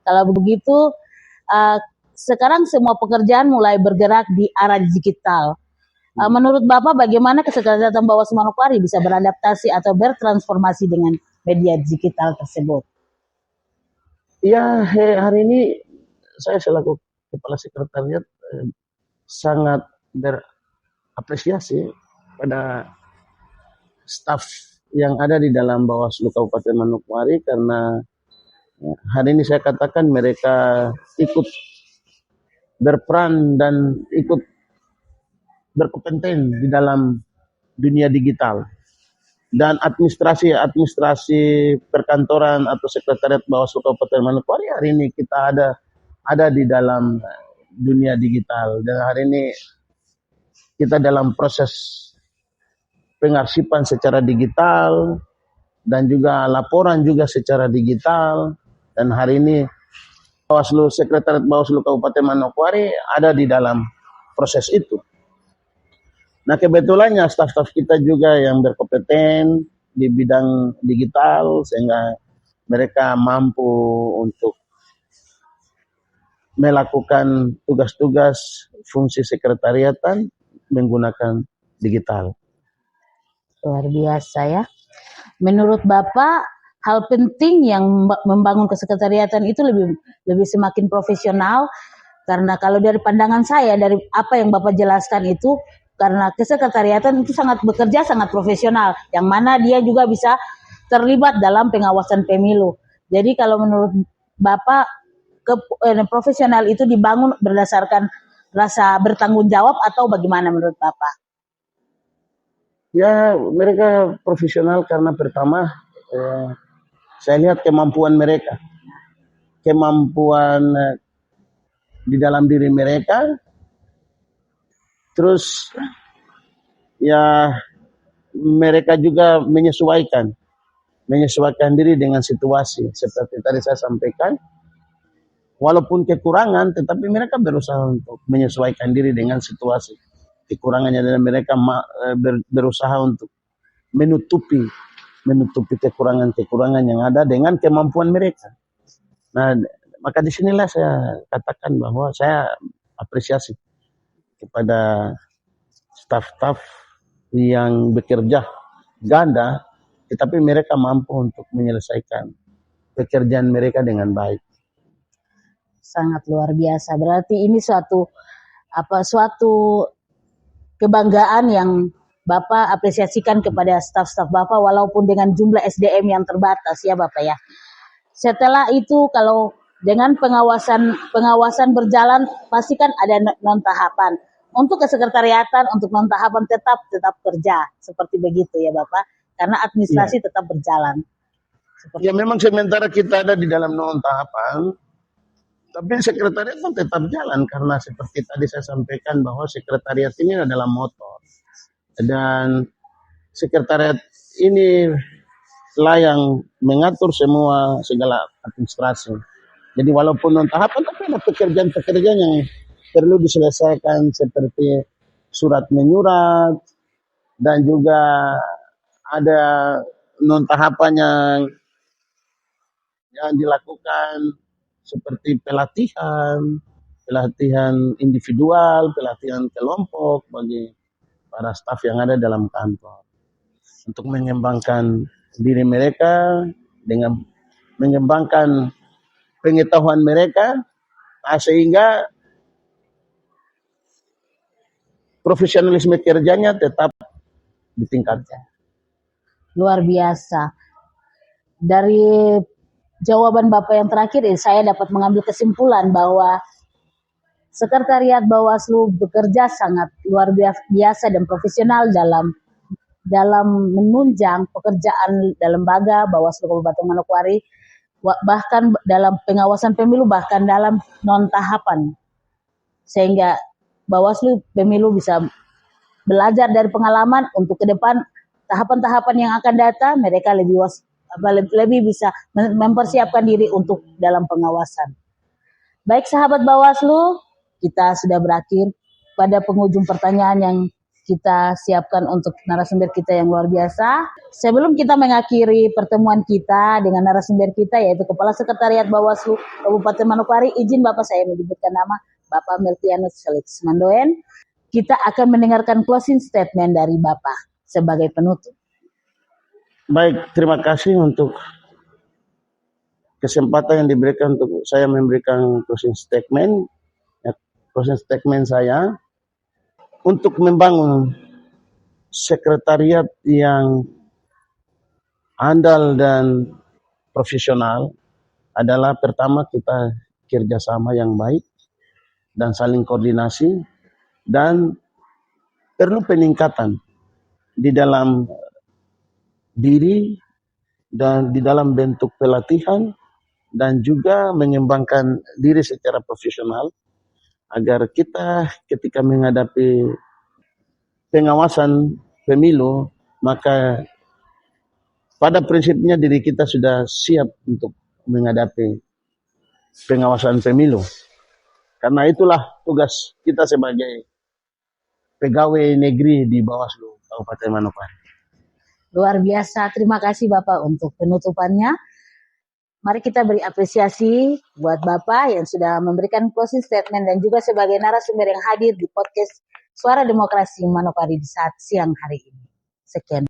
Kalau begitu, sekarang semua pekerjaan mulai bergerak di arah digital. Menurut Bapak, bagaimana Kesekretariatan Bawaslu Manokwari bisa beradaptasi atau bertransformasi dengan media digital tersebut? Ya, hari ini saya selaku Kepala Sekretariat sangat berapresiasi pada staf yang ada di dalam Bawaslu Kabupaten Manokwari, karena hari ini saya katakan mereka ikut berperan dan ikut berkompeten di dalam dunia digital. Dan administrasi perkantoran atau sekretariat Bawaslu Kabupaten Manokwari hari ini kita ada di dalam dunia digital, dan hari ini kita dalam proses pengarsipan secara digital dan juga laporan juga secara digital. Dan hari ini Sekretariat Bawaslu Kabupaten Manokwari ada di dalam proses itu. Nah, kebetulannya staf-staf kita juga yang berkompeten di bidang digital, sehingga mereka mampu untuk melakukan tugas-tugas fungsi sekretariatan menggunakan digital. Luar biasa ya. Menurut Bapak, hal penting yang membangun kesekretariatan itu lebih semakin profesional, karena kalau dari pandangan saya, dari apa yang Bapak jelaskan itu, karena kesekretariatan itu bekerja sangat profesional, yang mana dia juga bisa terlibat dalam pengawasan pemilu. Jadi kalau menurut Bapak, profesional itu dibangun berdasarkan rasa bertanggung jawab atau bagaimana menurut Bapak? Ya, mereka profesional karena pertama saya lihat kemampuan mereka, kemampuan di dalam diri mereka, terus ya mereka juga menyesuaikan diri dengan situasi. Seperti tadi saya sampaikan, walaupun kekurangan, tetapi mereka berusaha untuk menyesuaikan diri dengan situasi kekurangannya, dan mereka berusaha untuk menutupi kekurangan yang ada dengan kemampuan mereka. Nah, maka disinilah saya katakan bahwa saya apresiasi kepada staf-staf yang bekerja ganda, tetapi mereka mampu untuk menyelesaikan pekerjaan mereka dengan baik. Sangat luar biasa. Berarti ini suatu kebanggaan yang Bapak apresiasikan kepada staf-staf Bapak, walaupun dengan jumlah SDM yang terbatas ya Bapak ya. Setelah itu, kalau dengan pengawasan berjalan, pastikan ada non tahapan. Untuk kesekretariatan, untuk non tahapan tetap kerja seperti begitu ya Bapak, karena administrasi tetap berjalan. Ya, memang sementara kita ada di dalam non tahapan, tapi sekretariat pun tetap jalan, karena seperti tadi saya sampaikan bahwa sekretariat ini adalah motor, dan sekretariat ini lah yang mengatur segala administrasi. Jadi walaupun non tahapan, tapi ada pekerjaan yang perlu diselesaikan, seperti surat menyurat, dan juga ada non tahapan yang dilakukan seperti pelatihan individual, pelatihan kelompok bagi para staf yang ada dalam kantor, untuk mengembangkan diri mereka dengan mengembangkan pengetahuan mereka, sehingga profesionalisme kerjanya tetap ditingkatkan. Luar biasa. Dari jawaban Bapak yang terakhir, saya dapat mengambil kesimpulan bahwa Sekretariat Bawaslu bekerja sangat luar biasa dan profesional dalam menunjang pekerjaan dalam lembaga Bawaslu Kabupaten Manokwari, bahkan dalam pengawasan pemilu, bahkan dalam non tahapan, sehingga Bawaslu pemilu bisa belajar dari pengalaman untuk ke depan tahapan-tahapan yang akan datang, mereka lebih bisa mempersiapkan diri untuk dalam pengawasan. Baik sahabat Bawaslu, kita sudah berakhir pada penghujung pertanyaan yang kita siapkan untuk narasumber kita yang luar biasa. Sebelum kita mengakhiri pertemuan kita dengan narasumber kita, yaitu Kepala Sekretariat Bawaslu Kabupaten Manokwari, izin Bapak saya menyebutkan nama Bapak Melkianus Felix Mandoen. Kita akan mendengarkan closing statement dari Bapak sebagai penutup. Baik, terima kasih untuk kesempatan yang diberikan untuk saya memberikan closing statement. Closing statement saya untuk membangun sekretariat yang andal dan profesional adalah pertama kita kerjasama yang baik dan saling koordinasi, dan perlu peningkatan di dalam diri dan di dalam bentuk pelatihan dan juga mengembangkan diri secara profesional agar kita ketika menghadapi pengawasan pemilu, maka pada prinsipnya diri kita sudah siap untuk menghadapi pengawasan pemilu. Karena itulah tugas kita sebagai pegawai negeri di Bawaslu Kabupaten Manokwari. Luar biasa, terima kasih Bapak untuk penutupannya. Mari kita beri apresiasi buat Bapak yang sudah memberikan closing statement dan juga sebagai narasumber yang hadir di podcast Suara Demokrasi Manokwari di saat siang hari ini. Sekian.